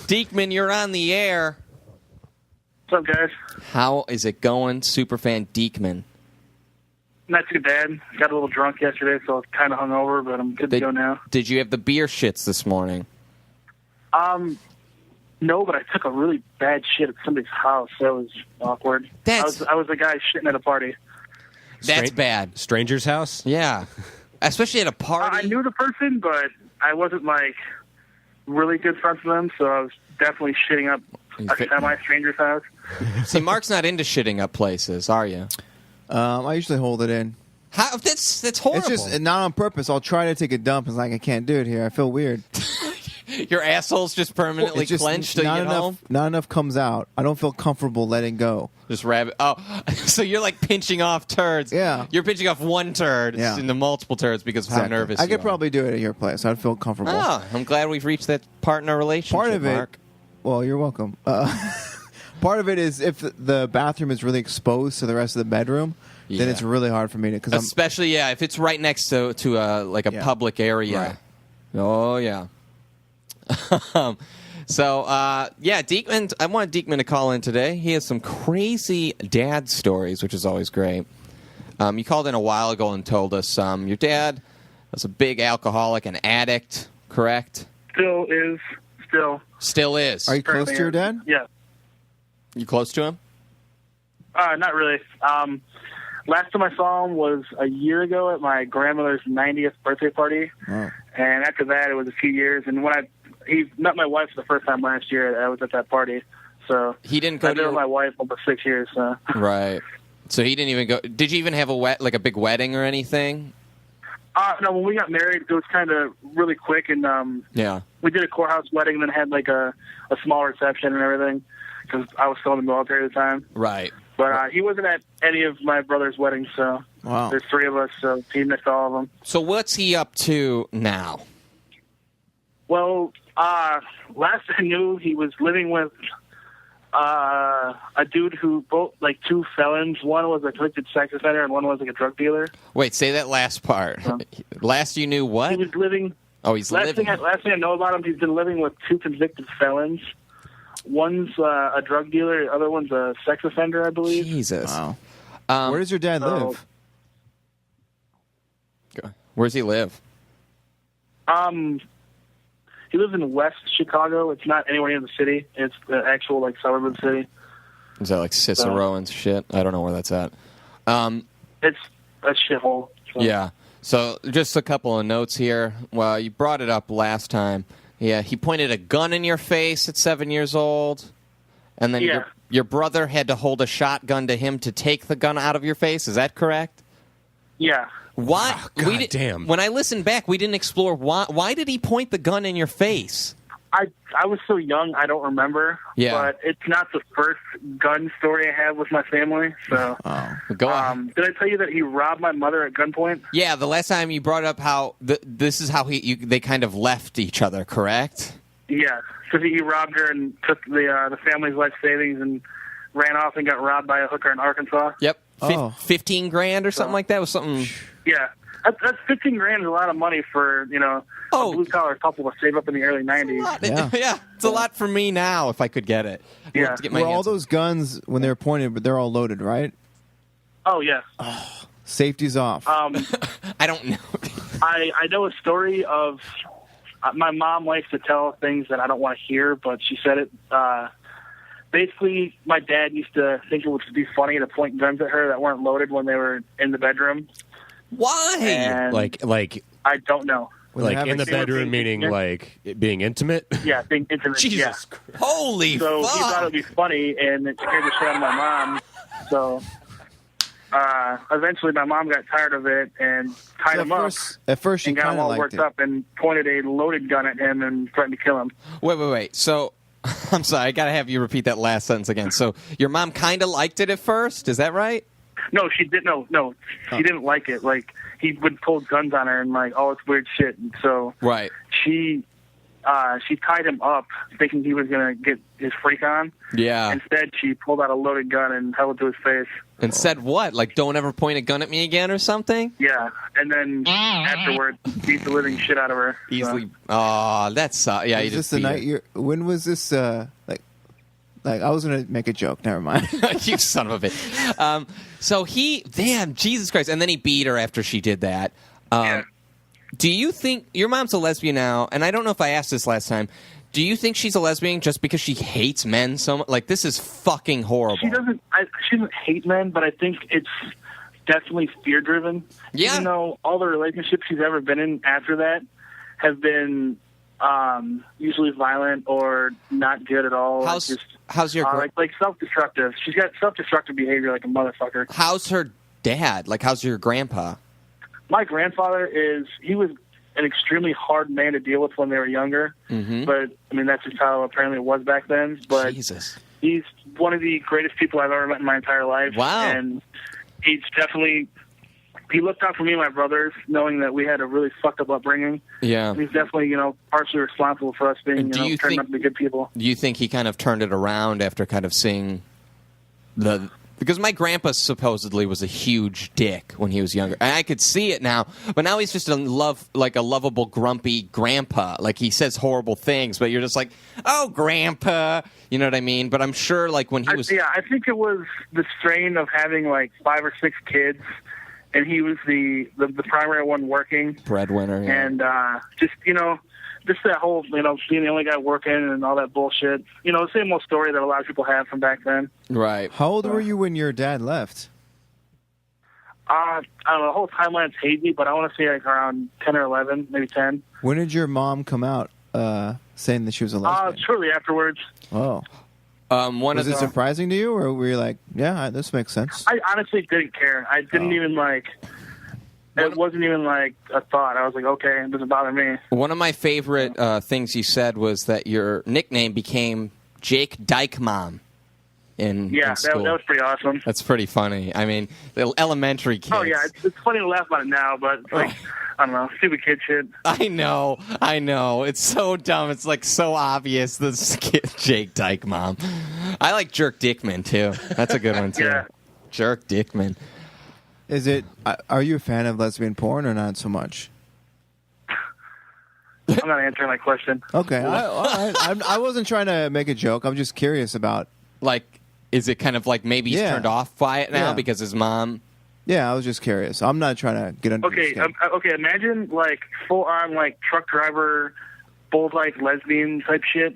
Dieckmann, you're on the air. What's up, guys? How is it going, Superfan Dieckmann? Not too bad. Got a little drunk yesterday, so I was kind of hungover, but I'm good to go now. Did you have the beer shits this morning? No, but I took a really bad shit at somebody's house. That was awkward. I was the guy shitting at a party. That's bad. Stranger's house? Yeah. Especially at a party. I knew the person, but I wasn't, really good friends with them, so I was definitely shitting up a semi-stranger's house. See, Mark's not into shitting up places, are you? I usually hold it in. How? That's horrible. It's just not on purpose. I'll try to take a dump. It's like I can't do it here. I feel weird. Your asshole's just permanently clenched till you get home? Not enough comes out. I don't feel comfortable letting go. Just rabbit. Oh, so you're like pinching off turds. Yeah. You're pinching off one turd into multiple turds because of how nervous I you could are. probably do it at your place. I'd feel comfortable. Oh, I'm glad we've reached that part in our relationship, Part of it. Mark. Well, you're welcome. Part of it is if the bathroom is really exposed to the rest of the bedroom, then it's really hard for me to. Especially, if it's right next to a public area. Right. Oh, yeah. Dieckmann. I wanted Dieckmann to call in today. He has some crazy dad stories, which is always great. You called in a while ago and told us your dad was a big alcoholic, an addict, correct? Still is. Still is. Are you close to your dad? Yeah. You close to him? Not really. Last time I saw him was a year ago at my grandmother's 90th birthday party. Oh. And after that, it was a few years. And when he met my wife for the first time last year, I was at that party. So he didn't go I've been with my wife almost 6 years. So. Right. So he didn't even go. Did you even have a big wedding or anything? No, when we got married, it was kind of really quick, and we did a courthouse wedding, and then had a small reception and everything, because I was still in the military at the time. Right. But he wasn't at any of my brother's weddings, so there's three of us, so he missed all of them. So what's he up to now? Well, last I knew, he was living with a dude who both two felons. One was a convicted sex offender, and one was a drug dealer. Wait, say that last part. Last you knew what? He was living. Oh, he's living. Last thing I know about him, he's been living with two convicted felons. One's a drug dealer, the other one's a sex offender, I believe. Jesus. Wow. Where does your dad live? Where does he live? He lives in West Chicago. It's not anywhere near the city. It's the actual suburb of the city. Is that like Cicero and shit? I don't know where that's at. It's a shithole. So. Yeah. So just a couple of notes here. Well, you brought it up last time. Yeah, he pointed a gun in your face at 7 years old, and then your brother had to hold a shotgun to him to take the gun out of your face. Is that correct? Yeah. Why? God damn. When I listened back, we didn't explore why did he point the gun in your face? I was so young, I don't remember. Yeah. But it's not the first gun story I have with my family. So, Go on. did I tell you that he robbed my mother at gunpoint? Yeah, the last time you brought up how this is how they kind of left each other, correct? Yeah, because he robbed her and took the family's life savings and ran off and got robbed by a hooker in Arkansas. Yep. 15 grand or something like that was something. Yeah. That's 15 grand is a lot of money for, a blue-collar couple to save up in the early 90s. Yeah, it's a lot for me now if I could get it. Yeah. Were all those guns, when they're pointed, but they're all loaded, right? Oh, yeah. Safety's off. I don't know. I know a story of my mom likes to tell things that I don't want to hear, but she said it. Basically, my dad used to think it would be funny to point guns at her that weren't loaded when they were in the bedroom. Why? And like I don't know. In the bedroom, meaning being intimate? Yeah, being intimate. Jesus Christ. Holy so fuck. he thought it would be funny, and it scared the shit out of my mom. So eventually my mom got tired of it and tied him up. At first she got him all worked up and pointed a loaded gun at him and threatened to kill him. Wait. So, I'm sorry, I got to have you repeat that last sentence again. So, your mom kind of liked it at first, is that right? No, she didn't. No, she didn't like it. He would pull guns on her and all this weird shit. And so right, she she tied him up, thinking he was gonna get his freak on. Yeah. Instead, she pulled out a loaded gun and held it to his face. And said what? Like, don't ever point a gun at me again or something? Yeah, and then afterward, beat the living shit out of her. Easily. Oh, that's yeah. Was this the night when was this? Like I was gonna make a joke. Never mind. You son of a bitch. So Jesus Christ, and then he beat her after she did that. Yeah. Do you think your mom's a lesbian now? And I don't know if I asked this last time. Do you think she's a lesbian just because she hates men so much? Like, this is fucking horrible. She doesn't hate men, but I think it's definitely fear-driven. Yeah. Even though all the relationships she's ever been in after that have been usually violent or not good at all. How's your like self-destructive? She's got self-destructive behavior like a motherfucker. How's her dad? Like, how's your grandpa? My grandfather he was an extremely hard man to deal with when they were younger. Mm-hmm. But, I mean, that's just how apparently it was back then. But Jesus. He's one of the greatest people I've ever met in my entire life. Wow. And he looked out for me and my brothers, knowing that we had a really fucked up upbringing. Yeah. He's definitely, partially responsible for us being, turning out to be good people. Do you think he kind of turned it around after kind of seeing because my grandpa supposedly was a huge dick when he was younger. And I could see it now, but now he's just a lovable, grumpy grandpa. Like, he says horrible things, but you're just like, oh, grandpa. You know what I mean? But I'm sure, like, when he was... Yeah, I think it was the strain of having, like, 5 or 6 kids, and he was the primary one working. Breadwinner, yeah. And just that whole, being the only guy working and all that bullshit. The same old story that a lot of people have from back then. Right. How old were you when your dad left? I don't know. The whole timeline's hazy, but I want to say like around 10 or 11, maybe 10. When did your mom come out saying that she was a lesbian? Shortly afterwards. Oh. Was it surprising to you, or were you like, yeah, this makes sense? I honestly didn't care. I didn't even like... It wasn't even like a thought. I was like, okay, it doesn't bother me. One of my favorite things you said was that your nickname became Jake Dieckmann in school. That was pretty awesome. That's pretty funny. I mean, the elementary kids. Oh, yeah, it's funny to laugh about it now, but it's like, I don't know, stupid kid shit. I know. It's so dumb. It's like so obvious, this kid, Jake Dieckmann. I like Jerk Dieckmann, too. That's a good one, too. Yeah. Jerk Dieckmann. Are you a fan of lesbian porn or not so much? I'm not answering that question. Okay. I wasn't trying to make a joke. I'm just curious about... Like, is it kind of like maybe he's turned off by it now because his mom... Yeah, I was just curious. I'm not trying to get under your skin. Okay, imagine like full-on like truck driver, bold like lesbian type shit.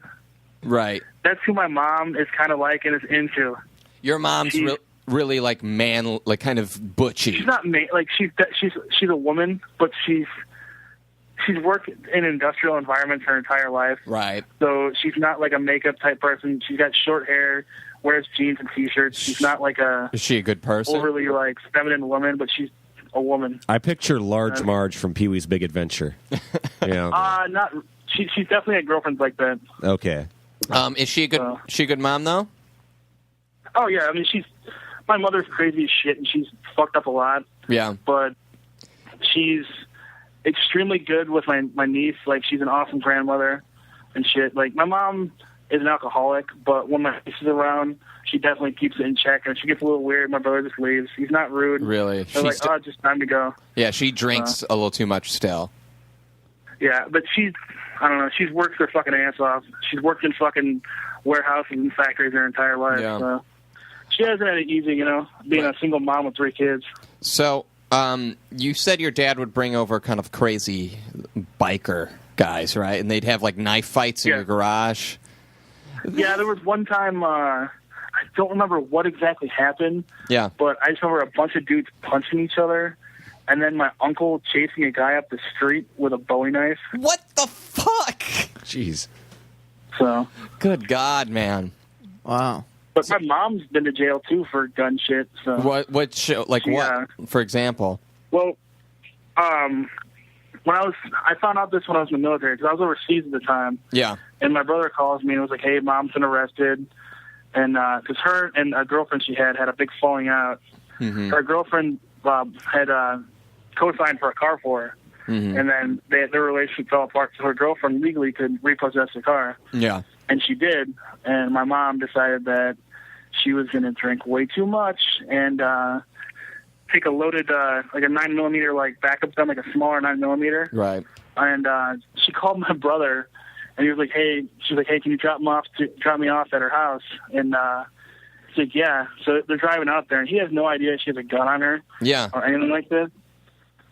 Right. That's who my mom is kind of like and is into. Your mom's really like man, like kind of butchy. She's not like she's a woman, but she's worked in industrial environments her entire life. Right. So she's not like a makeup type person. She's got short hair, wears jeans and t-shirts. She's not like Is she a good person? Overly like feminine woman, but she's a woman. I picture Large Marge from Pee-wee's Big Adventure. Not. She's definitely had girlfriends like that. Okay. Is she a good mom though? Oh yeah, I mean my mother's crazy as shit, and she's fucked up a lot. Yeah. But she's extremely good with my niece. Like, she's an awesome grandmother and shit. Like, my mom is an alcoholic, but when my niece is around, she definitely keeps it in check. And if she gets a little weird, my brother just leaves. He's not rude. Really? They're like, just time to go. Yeah, she drinks a little too much still. Yeah, but I don't know, she's worked her fucking ass off. She's worked in fucking warehouses and factories her entire life. Yeah. So. She hasn't had it easy, being a single mom with 3 kids. So, you said your dad would bring over kind of crazy biker guys, right? And they'd have, like, knife fights in your garage? Yeah, there was one time, I don't remember what exactly happened. Yeah. But I just remember a bunch of dudes punching each other, and then my uncle chasing a guy up the street with a Bowie knife. What the fuck? Jeez. So. Good God, man. Wow. But my mom's been to jail, too, for gun shit. So. What show? Like, what, for example? Well, I found out this when I was in the military, because I was overseas at the time. Yeah. And my brother calls me and was like, hey, mom's been arrested. And because her and a girlfriend she had a big falling out. Mm-hmm. Her girlfriend had co-signed for a car for her. and then their relationship fell apart, so her girlfriend legally could repossess the car. Yeah. And she did, and my mom decided that she was going to drink way too much and take a loaded, like a 9mm, like backup gun, like a smaller 9mm. Right. And she called my brother, and he was like, "Hey," she's like, "Hey, can you drop me off at her house?" And he's like, "Yeah." So they're driving out there, and he has no idea she has a gun on her, Yeah. or anything like that.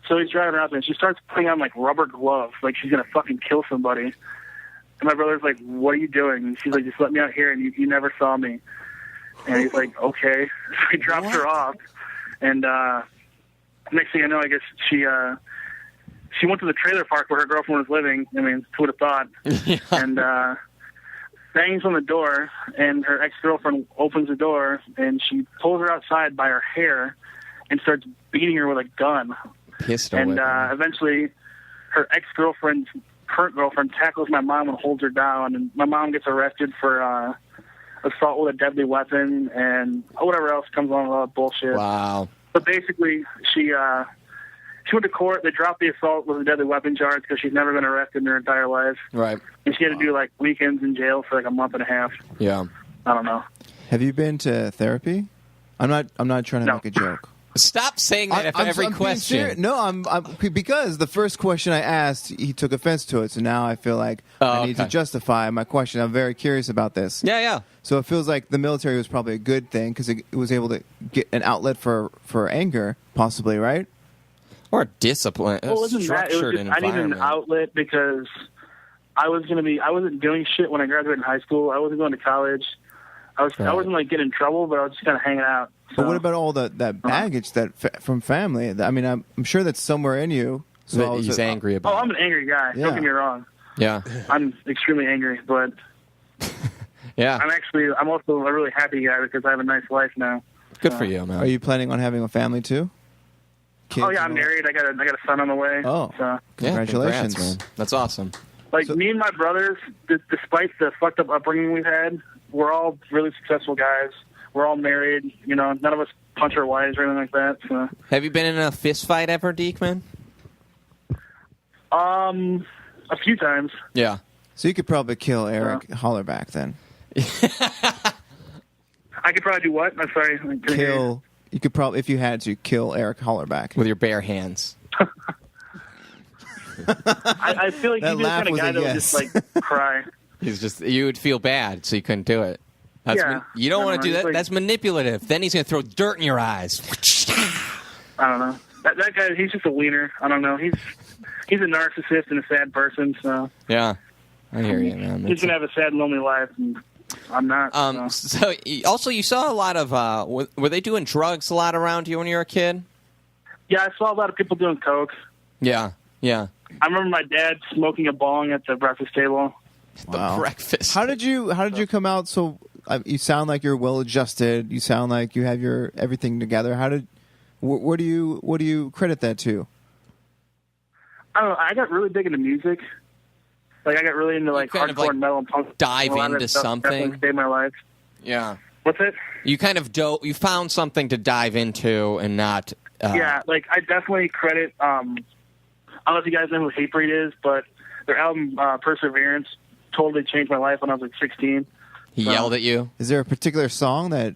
So he's driving out there, and she starts putting on like rubber gloves, like she's gonna fucking kill somebody. And my brother's like, "What are you doing?" And she's like, "Just let me out here, and you never saw me." And he's like, "Okay." So he drops her off, and next thing I know, I guess she went to the trailer park where her girlfriend was living. I mean, who would have thought? Yeah. And bangs on the door, and her ex-girlfriend opens the door, and she pulls her outside by her hair and starts beating her with a gun. Pistol And whipping. eventually, her ex-girlfriend's current girlfriend tackles my mom and holds her down, and my mom gets arrested for assault with a deadly weapon and whatever else comes along with all that bullshit. Wow. But basically, she went to court. They dropped the assault with a deadly weapon charge because she's never been arrested in her entire life. Right. And she had to do like weekends in jail for like a month and a half. Yeah. I don't know. Have you been to therapy? I'm not trying to No. make a joke. Stop saying that after every being question. serious. No, I'm because the first question I asked, he took offense to it. So now I feel like I need to okay. justify my question. I'm very curious about this. Yeah, yeah. So it feels like the military was probably a good thing because it was able to get an outlet for anger, possibly, right? Or discipline. Well, it wasn't that. It was just, I needed an outlet because I wasn't doing shit when I graduated in high school. I wasn't going to college. I wasn't like getting in trouble, but I was just kind of hanging out. So, But what about all that baggage from family? I mean, I'm sure that's somewhere in you. So He's angry about. Oh, I'm an angry guy. Yeah. Don't get me wrong. Yeah. I'm extremely angry, but Yeah. I'm also a really happy guy because I have a nice life now. Good for you, man. Are you planning on having a family too? Kids Oh yeah, I'm and all married. I got a son on the way. Oh. So. Yeah, Congratulations. congrats, man. That's awesome. Like, So- me and my brothers, despite the fucked up upbringing we've had, we're all really successful guys. We're all married. You know, none of us punch our wives or anything like that. So. Have you been in a fist fight ever, Dieckmann? A few times. Yeah. So you could probably kill Eric Hollerback then. I could probably do what? I'm sorry. I couldn't hear you. Kill. You could probably, if you had to, kill Eric Hollerback. With your bare hands. I feel like That he'd be the laugh kind of was guy a that would yes. just like cry. You would feel bad, so you couldn't do it. Yeah. You don't want to do he's that. like- That's manipulative. Then he's going to throw dirt in your eyes. I don't know. That guy, he's just a wiener. I don't know. He's a narcissist and a sad person. So Yeah. I hear you, man. he's gonna have a sad, lonely life, and I'm not. So also, you saw a lot of. Were they doing drugs a lot around you when you were a kid? Yeah, I saw a lot of people doing coke. Yeah. Yeah. I remember my dad smoking a bong at the breakfast table. The breakfast. How did you come out so? You sound like you're well adjusted. You sound like you have your everything together. What do you credit that to? I don't know. I got really big into music. Like, I got really into like kind of, hardcore like, and metal and punk. dive A lot of into that stuff something? definitely saved my life. Yeah. What's it? You kind of you found something to dive into and not. Yeah, like I definitely credit. I don't know if you guys know who Hatebreed is, but their album Perseverance totally changed my life when I was like 16. He yelled at you. Is there a particular song that?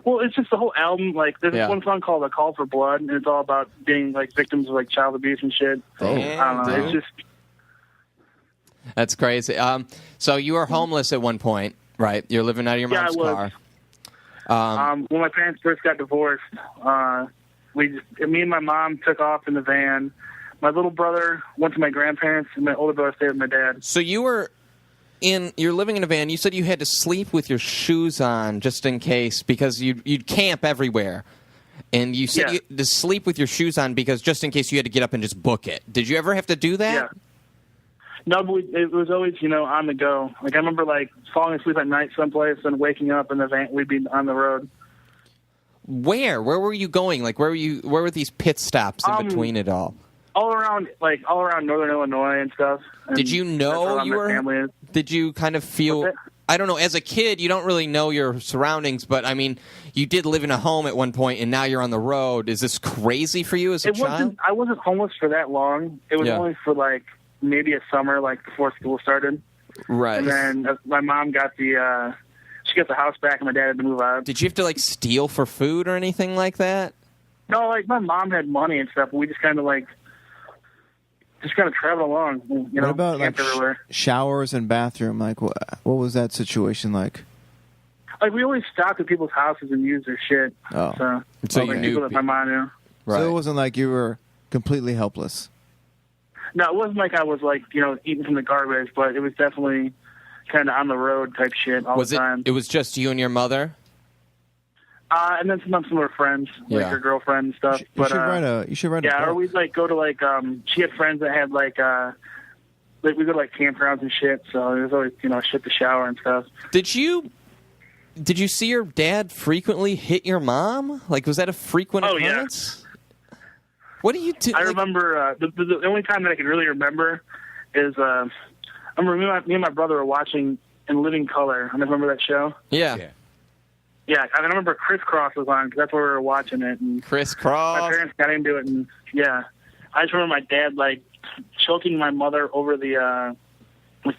Well, it's just the whole album. Like, there's Yeah. this one song called "A Call for Blood," and it's all about being like victims of like child abuse and shit. I don't know. Damn. It's just That's crazy. So you were homeless at one point, right? You're living out of your Yeah, mom's I was. car. when my parents first got divorced, me and my mom took off in the van. My little brother went to my grandparents, and my older brother stayed with my dad. So you're living in a van. You said you had to sleep with your shoes on just in case because you'd camp everywhere. And you said Yeah. you had to sleep with your shoes on because just in case you had to get up and just book it. Did you ever have to do that? Yeah. No, but it was always, on the go. Like, I remember, like, falling asleep at night someplace and waking up in the van. We'd be on the road. Where? Where were you going? Like, where were these pit stops in between it all? All around northern Illinois and stuff. And Did you know that's where you my were? family is. Did you kind of feel? What's I don't know. As a kid, you don't really know your surroundings, but I mean, you did live in a home at one point, and now you're on the road. Is this crazy for you as a child? I wasn't homeless for that long. It was only for like maybe a summer, like before school started. Right. And then my mom got she got the house back, and my dad had to move out. Did you have to like steal for food or anything like that? No, like my mom had money and stuff. But we just kind of travel along. You know, what about like showers and bathroom? Like, what was that situation like? Like, we always stopped at people's houses and used their shit. Oh, so like you knew people that my mom knew. Right. So it wasn't like you were completely helpless. No, it wasn't like I was like eating from the garbage, but it was definitely kind of on the road type shit all the time. It was just you and your mother? And then sometimes some of her friends, like her girlfriend and stuff. You should write a book. Or we'd like go to like she had friends that had like we go to like campgrounds and shit. So there was always shit to shower and stuff. Did you see your dad frequently hit your mom? Like, was that a frequent occurrence? Yeah. What do you do? I remember the only time that I can really remember is I remember me and my brother were watching In Living Color. I remember that show. Yeah. Yeah, I remember Crisscross was on because that's where we were watching it. And Crisscross. My parents got into it, and I just remember my dad like choking my mother over the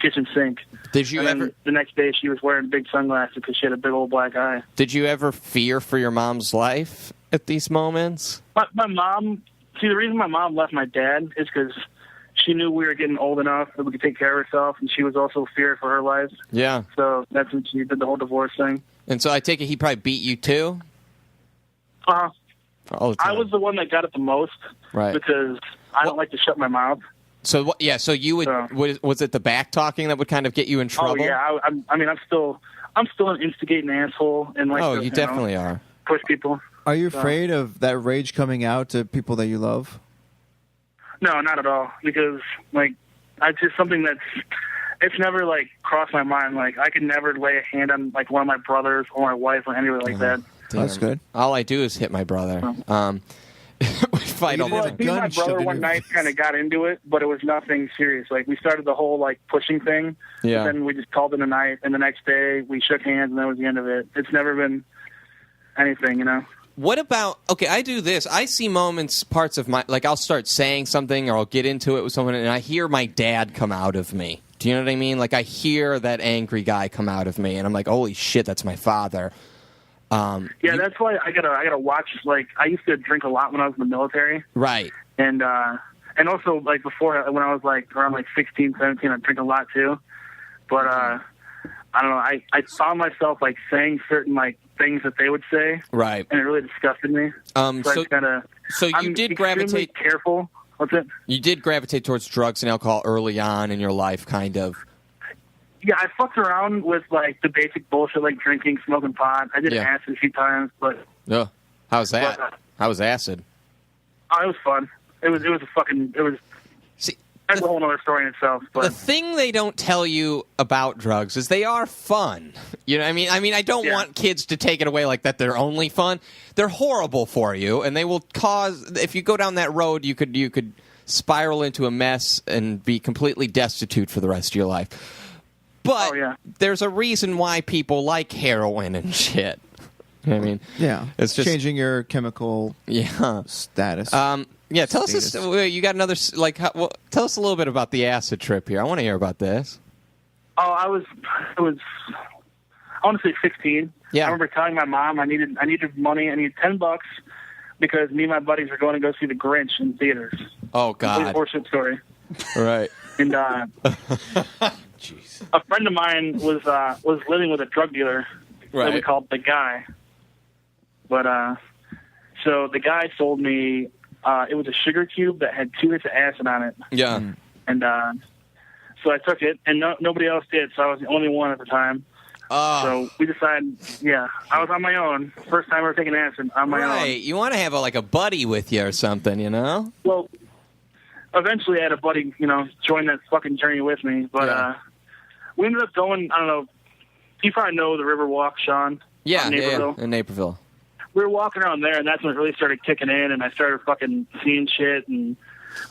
kitchen sink. Did you ever? Then the next day, she was wearing big sunglasses because she had a big old black eye. Did you ever fear for your mom's life at these moments? My mom. See, the reason my mom left my dad is because she knew we were getting old enough that we could take care of herself, and she was also feared for her life. Yeah. So that's when she did the whole divorce thing. And so I take it he probably beat you too? Uh-huh. I was the one that got it the most. Right. Because I don't like to shut my mouth. So, so you would, was it the back talking that would kind of get you in trouble? Oh, yeah. I mean, I'm still an instigating asshole. And like you definitely are. Push people. Are you afraid of that rage coming out to people that you love? No, not at all. Because, like, it's just something it's never, like, crossed my mind. Like, I could never lay a hand on, like, one of my brothers or my wife or anybody like that. That's good. All I do is hit my brother. We fight all the time. Me and my brother one night kind of got into it, but it was nothing serious. Like, we started the whole, like, pushing thing. Yeah. And then we just called it a night, and the next day we shook hands, and that was the end of it. It's never been anything, What about, I do this. I see parts of my, like, I'll start saying something or I'll get into it with someone and I hear my dad come out of me. Do you know what I mean? Like, I hear that angry guy come out of me and I'm like, holy shit, that's my father. That's why I gotta watch, like, I used to drink a lot when I was in the military. Right. And also, like, before, when I was, like, around, like, 16, 17, I'd drink a lot, too. But, I don't know, I found myself, like, saying certain, like, things that they would say. Right. And it really disgusted me. So you did gravitate... careful. What's it? You did gravitate towards drugs and alcohol early on in your life, kind of. Yeah, I fucked around with, like, the basic bullshit, like drinking, smoking pot. I did acid a few times, but... Yeah. How's that? How was acid? Oh, it was fun. It was See, that's a whole other story in itself. But the thing they don't tell you about drugs is they are fun. You know what I mean? I don't want kids to take it away like that they're only fun. They're horrible for you, and they will cause... If you go down that road, you could spiral into a mess and be completely destitute for the rest of your life. But there's a reason why people like heroin and shit. You know what I mean? Yeah. It's just changing your chemical status. Tell us this. You got another, like, tell us a little bit about the acid trip here. I want to hear about this. Oh, I want to say 16. Yeah. I remember telling my mom I needed money. I needed $10 because me and my buddies were going to go see The Grinch in theaters. Oh, God. Horseshit story. Right. And a friend of mine was living with a drug dealer that we called the guy. But so the guy sold me. It was a sugar cube that had 2 hits of acid on it. Yeah. And so I took it, and nobody else did, so I was the only one at the time. So we decided, I was on my own. First time ever taking acid on my own. Right. You want to have a buddy with you or something, you know? Well, eventually I had a buddy, join that fucking journey with me. But we ended up going, I don't know, you probably know the Riverwalk, Sean? Yeah, in Naperville. We were walking around there, and that's when it really started kicking in, and I started fucking seeing shit, and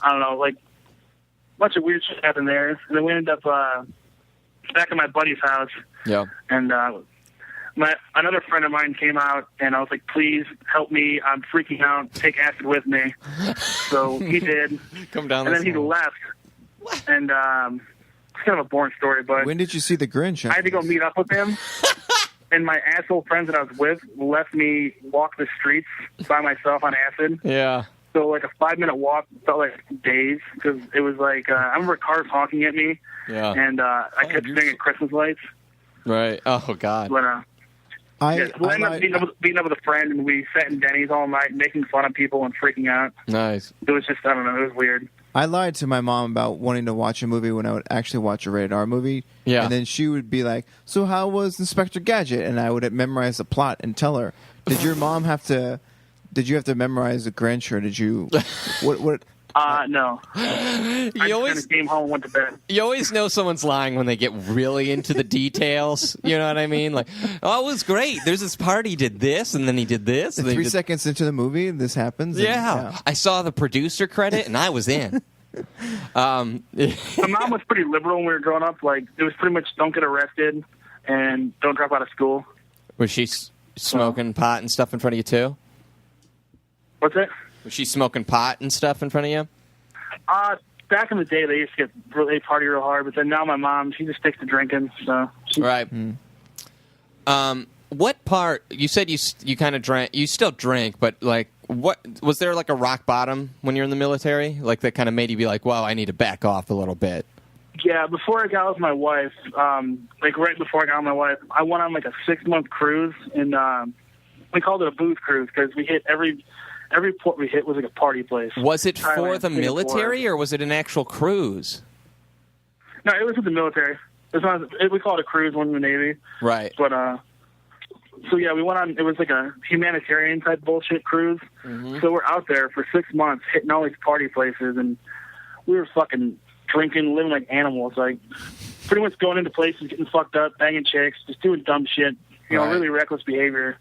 I don't know, like, a bunch of weird shit happened there. And then we ended up back at my buddy's house. Yeah. And another friend of mine came out, and I was like, please help me. I'm freaking out. Take acid with me. So he did. Come down and this then he hall. left. What? And it's kind of a boring story, but When did you see the Grinch? I had to go meet up with him. And my asshole friends that I was with left me walk the streets by myself on acid. Yeah. So like a 5-minute walk felt like days because it was like I remember cars honking at me. Yeah. And I kept staring at Christmas lights. Right. Oh God. But we ended up beating up with a friend, and we sat in Denny's all night, making fun of people and freaking out. Nice. It was just, I don't know, it was weird. I lied to my mom about wanting to watch a movie when I would actually watch a rated R movie. Yeah. And then she would be like, "So how was Inspector Gadget?" And I would memorize the plot and tell her. Did your mom have to? Did you have to memorize the Grinch, or did you? What? No. I just kind of came home and went to bed. You always know someone's lying when they get really into the details. You know what I mean? Like, oh, it was great. There's this party, he did this, and then he did this. And 3 seconds into the movie, this happens. Yeah. I saw the producer credit, and I was in. My mom was pretty liberal when we were growing up. Like, it was pretty much don't get arrested and don't drop out of school. Was she smoking pot and stuff in front of you, too? What's that? Was she smoking pot and stuff in front of you? Back in the day, they used to they party real hard, but then now my mom, she just sticks to drinking. So right. What part? You said you kind of drank. You still drink, but like, what was there like a rock bottom when you're in the military? Like that kind of made you be like, "Wow, I need to back off a little bit." Yeah, before I got with my wife, like right before I got with my wife, I went on like a 6-month cruise, and we called it a booze cruise because we hit every port we hit was like a party place. Was it Thailand, for the Singapore. military, or was it an actual cruise? No, it was with the military. We call it a cruise when in the Navy. Right. But so yeah, we went on. It was like a humanitarian type bullshit cruise. Mm-hmm. So we're out there for 6 months, hitting all these party places, and we were fucking drinking, living like animals. Like pretty much going into places, getting fucked up, banging chicks, just doing dumb shit. You know, really reckless behavior.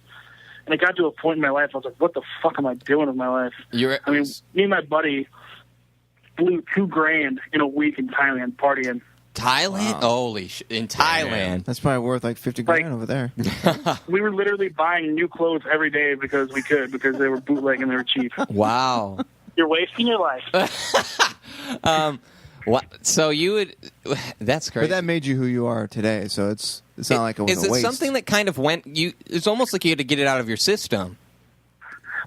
And it got to a point in my life, I was like, what the fuck am I doing with my life? Me and my buddy blew $2,000 in a week in Thailand partying. Thailand? Wow. Holy shit. In Thailand. That's probably worth like $50,000 over there. We were literally buying new clothes every day because we could, because they were bootleg and they were cheap. Wow. You're wasting your life. What? So you would... That's crazy. But that made you who you are today, so it's not like it was a waste. Is it something that kind of went... It's almost like you had to get it out of your system.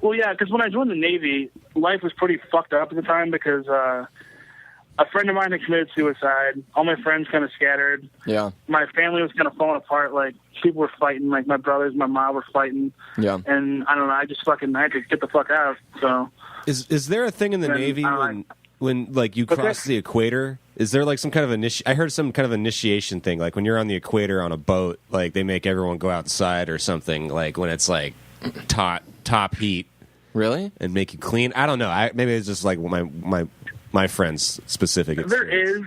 Well, yeah, because when I joined the Navy, life was pretty fucked up at the time because a friend of mine had committed suicide. All my friends kind of scattered. Yeah. My family was kind of falling apart. Like, people were fighting. Like, my brothers, my mom were fighting. Yeah. And, I don't know, I had to get the fuck out, so... Is there a thing in the Navy when like you cross the equator? Is there like some kind of I heard some kind of initiation thing, like when you're on the equator on a boat, like they make everyone go outside or something, like when it's like top heat. Really? And make you clean. I don't know. Maybe it's just like my friend's specific experience. There is,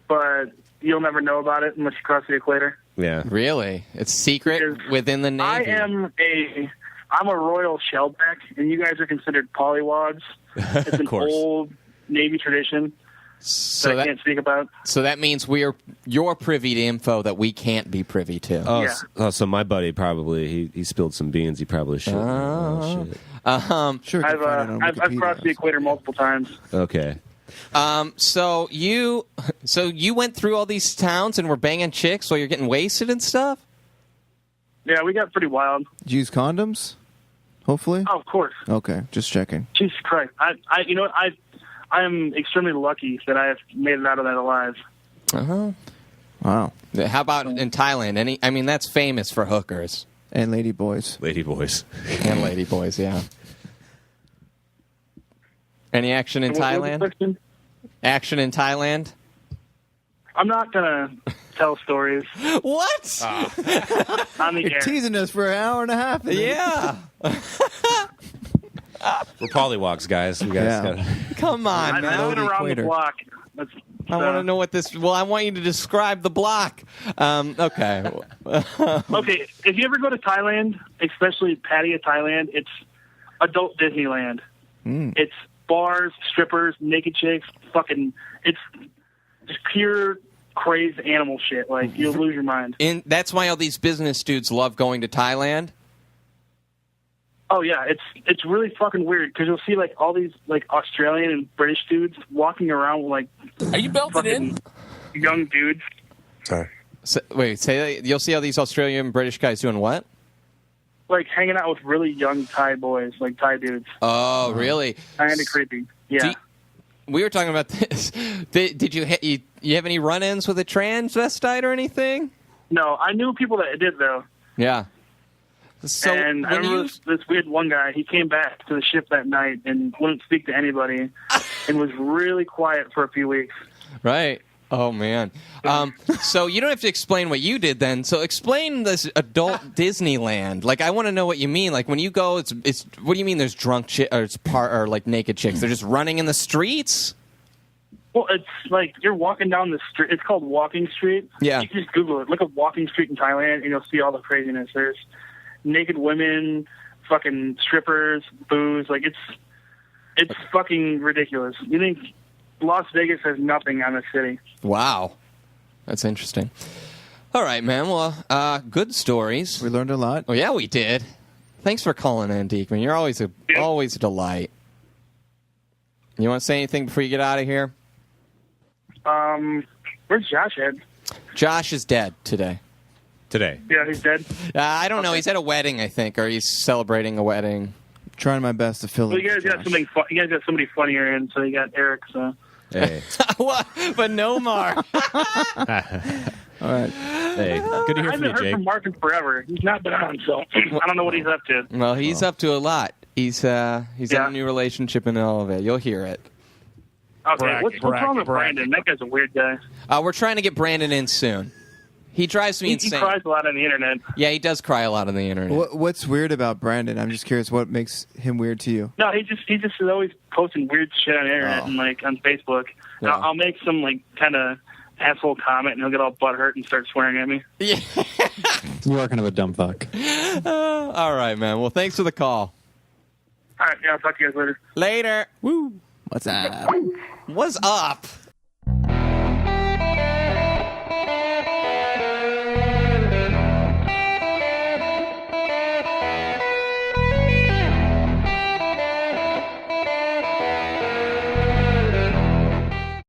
but you'll never know about it unless you cross the equator. Yeah. Really? It's secret within the Navy. I'm a royal shellback, and you guys are considered pollywogs. It's an old Navy tradition that I can't speak about. So that means you're privy to info that we can't be privy to. Oh, yeah. So my buddy probably he spilled some beans. He probably should. Oh, shit. Sure. I've crossed the equator multiple times. Okay. So you went through all these towns and were banging chicks while you're getting wasted and stuff? Yeah, we got pretty wild. Did you use condoms? Hopefully. Oh, of course. Okay, just checking. Jesus Christ! You know what? I am extremely lucky that I have made it out of that alive. Uh-huh. Wow. How about in Thailand? I mean, that's famous for hookers and lady boys. Lady boys. And lady boys. Yeah. Any action in Thailand? Action in Thailand? I'm not gonna tell stories. What? On the You're air. teasing us for an hour and a half. Yeah. We're pollywogs, guys. We gotta. Come on, I've man. been around the block. I want to know what this... Well, I want you to describe the block. Okay. Okay, if you ever go to Thailand, especially Pattaya, Thailand, it's adult Disneyland. It's bars, strippers, naked chicks, it's just pure crazed animal shit. Like, you'll lose your mind. And that's why all these business dudes love going to Thailand. Oh yeah, it's really fucking weird because you'll see like all these like Australian and British dudes walking around with like. Are you belted in? Young dudes. Sorry. Wait, say that. You'll see all these Australian British guys doing what? Like hanging out with really young Thai boys, like Thai dudes. Oh, really? Kind of creepy. Yeah. We were talking about this. Did you have any run-ins with a transvestite or anything? No, I knew people that did though. Yeah. So and I remember this weird one guy. He came back to the ship that night and wouldn't speak to anybody, and was really quiet for a few weeks. Right. Oh man. So you don't have to explain what you did then. So explain this adult Disneyland. Like I want to know what you mean. Like when you go, it's what do you mean? There's drunk or like naked chicks? They're just running in the streets. Well, it's like you're walking down the street. It's called Walking Street. Yeah. You can just Google it. Look up Walking Street in Thailand, and you'll see all the craziness. There's naked women, fucking strippers, booze. Like it's fucking ridiculous. You think Las Vegas has nothing on the city? Wow, that's interesting. All right, man. Well, good stories. We learned a lot. Oh yeah, we did. Thanks for calling in, Dieckmann. You're always a delight. You want to say anything before you get out of here? Where's Josh at? Josh is dead today. Yeah, he's dead. I don't know. He's at a wedding, I think, or he's celebrating a wedding. Trying my best to fill Well, in. you guys got something. You guys got somebody funnier in, so you got Eric. So. Hey. What? But no Mark. All right. Hey, good to I hear from haven't you, heard Jake. from Mark in forever. He's not been on, so I don't know what he's up to. Well, he's up to a lot. He's in a new relationship and all of it. You'll hear it. Okay, what's wrong with Brandon? That guy's a weird guy. We're trying to get Brandon in soon. He drives me insane. He cries a lot on the internet. Yeah, he does cry a lot on the internet. What's weird about Brandon? I'm just curious. What makes him weird to you? No, he just is always posting weird shit on the internet and like on Facebook. Yeah. I'll make some like kind of asshole comment and he'll get all butthurt and start swearing at me. Yeah. You are kind of a dumb fuck. All right, man. Well, thanks for the call. All right, yeah, I'll talk to you guys later. Later. Woo. What's up? What's up?